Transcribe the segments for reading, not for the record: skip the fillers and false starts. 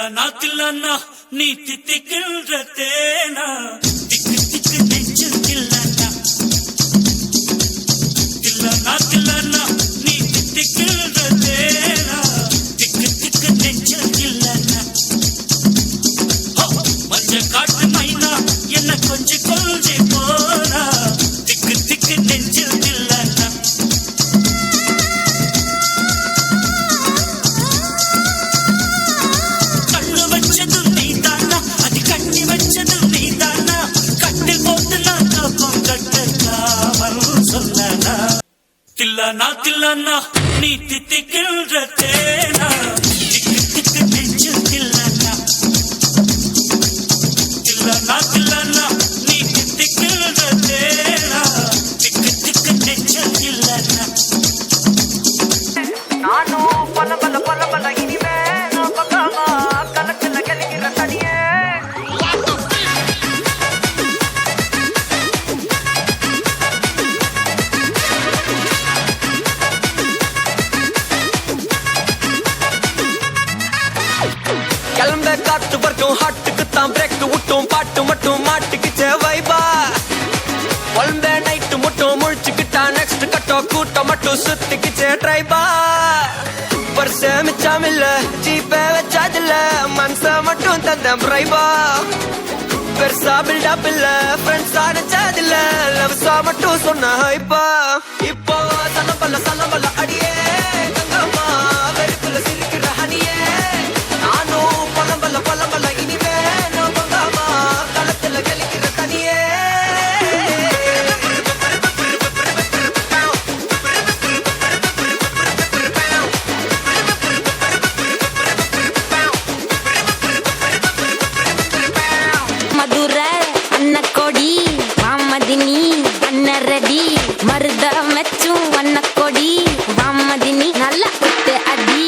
தில்லானா நீ தித்திக்கின்ற தேனா திக்கு திக்கு நெஞ்சு தில்லானா தில்லானா நீ தித்திக்கின்ற தேனா திக்கு திக்கு நெஞ்சு தில்லானா மஞ்ச காட்டு மைனா என்ன கொஞ்சி கொஞ்சி போனா திக்கு திக்கு நெஞ்சு தில்லானா தில்லானா நீ தித்திக்கின்ற தேனா திக்கு திக்கு நெஞ்சு தில்லானா தில்லானா நீ தித்திக்கின்ற தேனா திக்கு திக்கு நெஞ்சு தில்லானா நானும் பல இனிமே நான் பக்காமா கலத்துல கலிக்கிற தனியே கிளம்ப காத்து வரைக்கும் ஹாட்டுக்கு தான் பிரேக் விட்டும் பாட்டு மட்டும் மாட்டுக்குச்சே வைபா ஒன்ப நைட்டு மட்டும் முழிச்சுக்கிட்டா நெக்ஸ்ட் கட்டோ கூட்டம் மட்டும் சுத்திக்குச்சே ட்ரைபா பர்ச மிச்சாமில்ல ஜீப்பே வச்சாதில்ல மனச மட்டும் தந்த பிரைபா பெருசா பில்டப் இல்ல ஃப்ரெண்ட்ஸா நினைச்சதில்ல லவ்ஸா மட்டும் சொன்ன ஹைப்பா இப்போ சலம்பல்ல அடியே கங்கம்மா வெறுப்புல சிரிக்கிற ஹனியே நானும் பலம்பல்ல இனிமே நான் பங்காமா களத்துல கலிக்கிற தனியே மதுரை அன்னக்கொடி வாமதினி அன்னரடி மருத மெச்சும் வண்ணக்கொடி வாமதினி நல்ல விட்டு அடி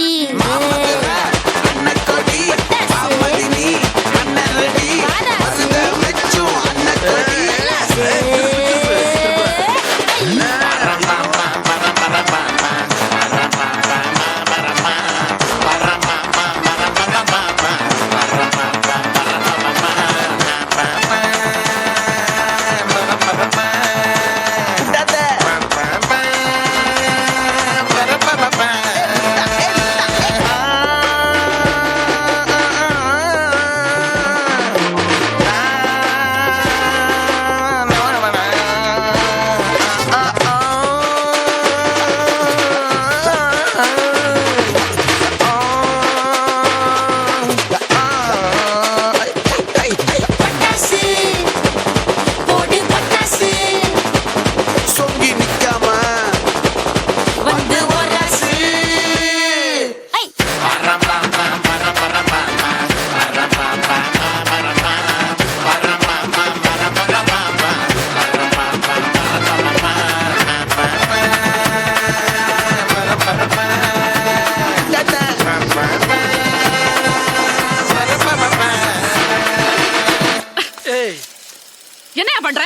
என்ன பண்ற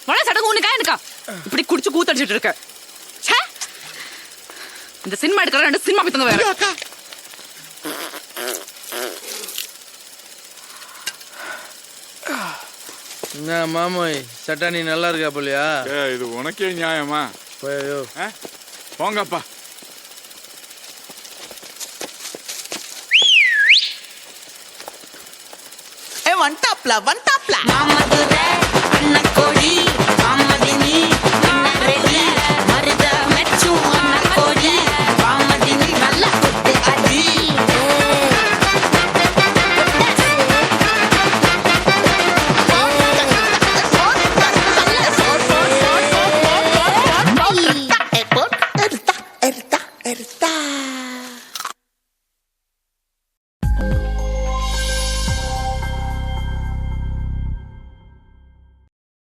வள சடங்கு உனக்கா எனக்கா இப்படி குடிச்சு கூத்தடிச்சிட்டு இருக்க இந்த சினிமா எடுக்கிற ரெண்டு சினிமா பித்தங்க வேற என்ன மாமோய் சட்டானி நல்லா இருக்கா போலியா இது உனக்கே நியாயமா போயோ போங்கப்பா வந்துட்டாப்ல மதுரை அன்னக்கொடி